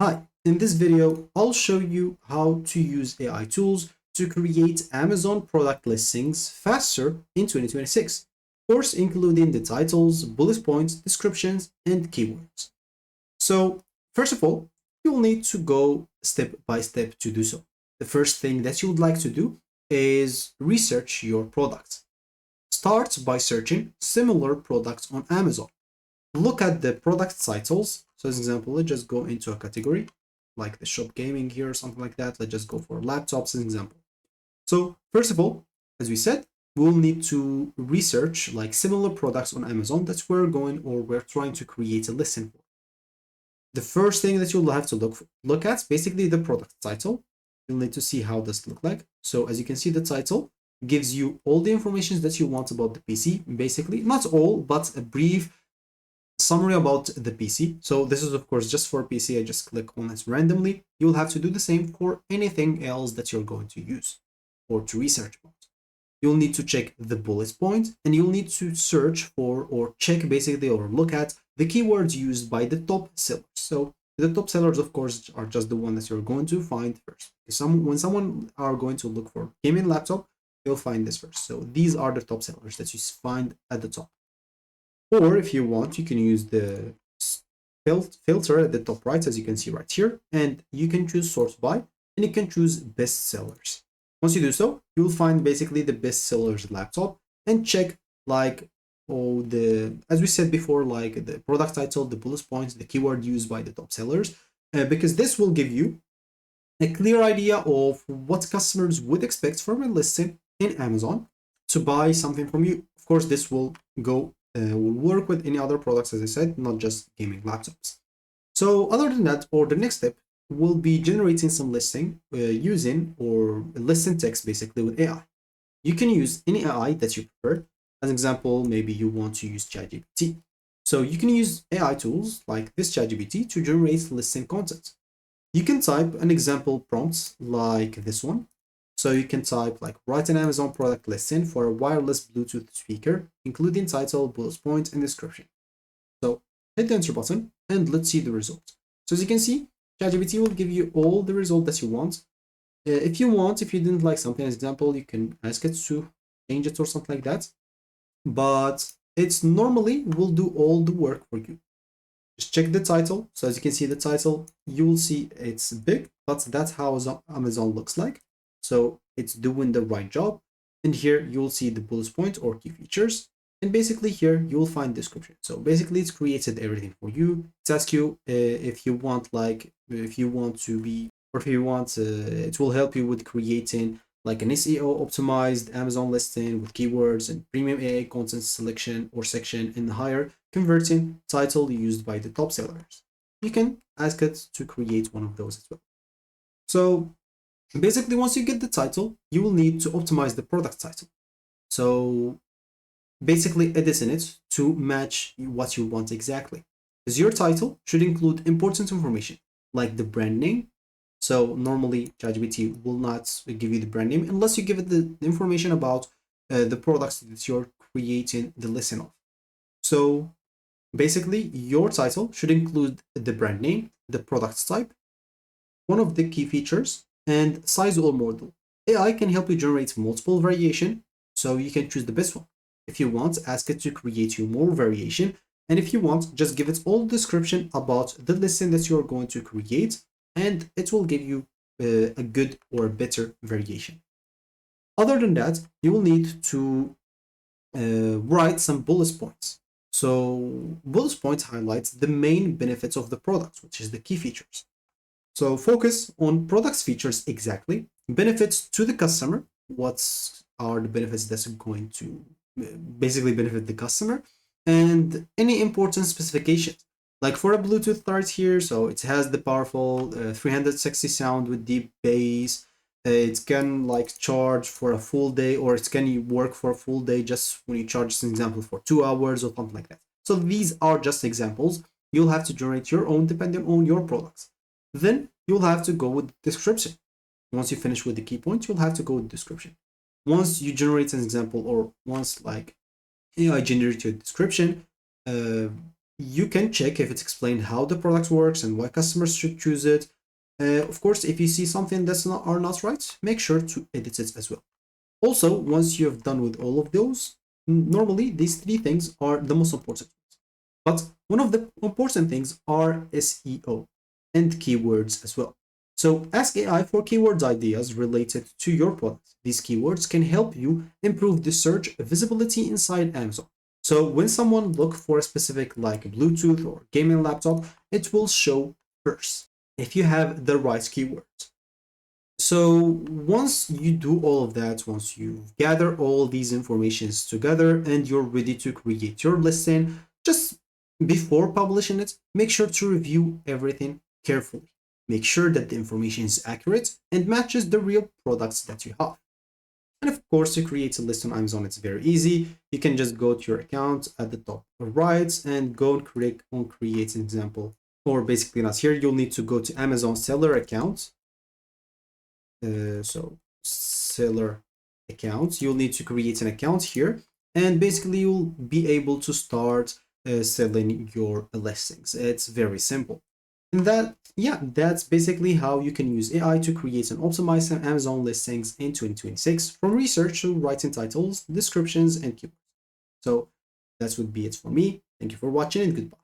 Hi, in this video, I'll show you how to use AI tools to create Amazon product listings faster in 2026. Of course, including the titles, bullet points, descriptions, and keywords. So, first of all, you'll need to go step by step to do so. The first thing that you would like to do is research your product. Start by searching similar products on Amazon. Look at the product titles. So as an example, let's just go into a category like the shop gaming here or something like that. Let's just go for laptops as an example. So first of all, as we said, we'll need to research like similar products on Amazon that we're trying to create a listing for. The first thing that you'll have to look at is basically the product title. You'll need to see how this look like. So as you can see, the title gives you all the information that you want about the PC, basically not all, but a brief summary about the PC. So this is of course just for PC. I just click on this randomly. You'll have to do the same for anything else that you're going to use or to research about. You'll need to check the bullet point and you'll need to search for or check basically or look at the keywords used by the top sellers. So the top sellers of course are just the one that you're going to find first. When someone are going to look for gaming laptop, you'll find this first. So these are the top sellers that you find at the top. Or if you want, you can use the filter at the top right, as you can see right here, and you can choose sort by, and you can choose best sellers. Once you do so, you'll find basically the best sellers laptop and check like all the, as we said before, like the product title, the bullet points, the keyword used by the top sellers, because this will give you a clear idea of what customers would expect from a listing in Amazon to buy something from you. Of course, this will work with any other products, as I said, not just gaming laptops. So other than that, or the next step will be generating some listing using or listing text basically with AI. You can use any AI that you prefer. As an example, maybe you want to use ChatGPT. So you can use AI tools like this ChatGPT to generate listing content. You can type an example prompt like this one. So you can type like write an Amazon product listing for a wireless Bluetooth speaker, including title, bullet point, and description. So hit the enter button and let's see the result. So as you can see, ChatGPT will give you all the result that you want. If you didn't like something, as example, you can ask it to change it or something like that. But it's normally will do all the work for you. Just check the title. So as you can see the title, you will see it's big, but that's how Amazon looks like. So it's doing the right job. And here you'll see the bullet point or key features. And basically here you'll find description. So basically it's created everything for you. It asks you if you want if you want to be, or if you want, it will help you with creating like an SEO optimized Amazon listing with keywords and premium AI content selection or section in the higher converting title used by the top sellers. You can ask it to create one of those as well. So basically, once you get the title, you will need to optimize the product title. So basically editing it to match what you want exactly. Because your title should include important information like the brand name. So normally ChatGPT will not give you the brand name unless you give it the information about the products that you're creating the listing of. So basically, your title should include the brand name, the product type, one of the key features, and size or model. AI can help you generate multiple variation, so you can choose the best one. If you want, ask it to create you more variation, and if you want, just give it all description about the listing that you're going to create, and it will give you a good or better variation. Other than that, you will need to write some bullet points. So bullet points highlights the main benefits of the product, which is the key features. So focus on products features exactly, benefits to the customer, what are the benefits that's going to basically benefit the customer, and any important specifications. Like for a Bluetooth right here, so it has the powerful 360 sound with deep bass. It can like charge for a full day, or it can work for a full day just when you charge, as an example, for 2 hours or something like that. So these are just examples. You'll have to generate your own depending on your products. Then you'll have to go with description. Once you finish with the key points, you'll have to go with description. Once you generate an example, or once like AI generates your description, uh, you can check if it's explained how the product works and why customers should choose it. Of course, if you see something that's not right, make sure to edit it as well. Also, once you have done with all of those, normally these three things are the most important. But one of the important things are SEO and keywords as well. So ask AI for keywords ideas related to your product. These keywords can help you improve the search visibility inside Amazon. So when someone look for a specific like Bluetooth or gaming laptop, it will show first if you have the right keywords. So once you do all of that, once you gather all these informations together and you're ready to create your listing, just before publishing it, make sure to review everything carefully. Make sure that the information is accurate and matches the real products that you have. And of course, to create a list on Amazon, it's very easy. You can just go to your account at the top right and go and click on create an example. Or basically not here, you'll need to go to Amazon seller account. So seller accounts, you'll need to create an account here, and basically you'll be able to start selling your listings. It's very simple. And that's basically how you can use AI to create and optimize some Amazon listings in 2026, from research to writing titles, descriptions, and keywords. So that would be it for me. Thank you for watching and goodbye.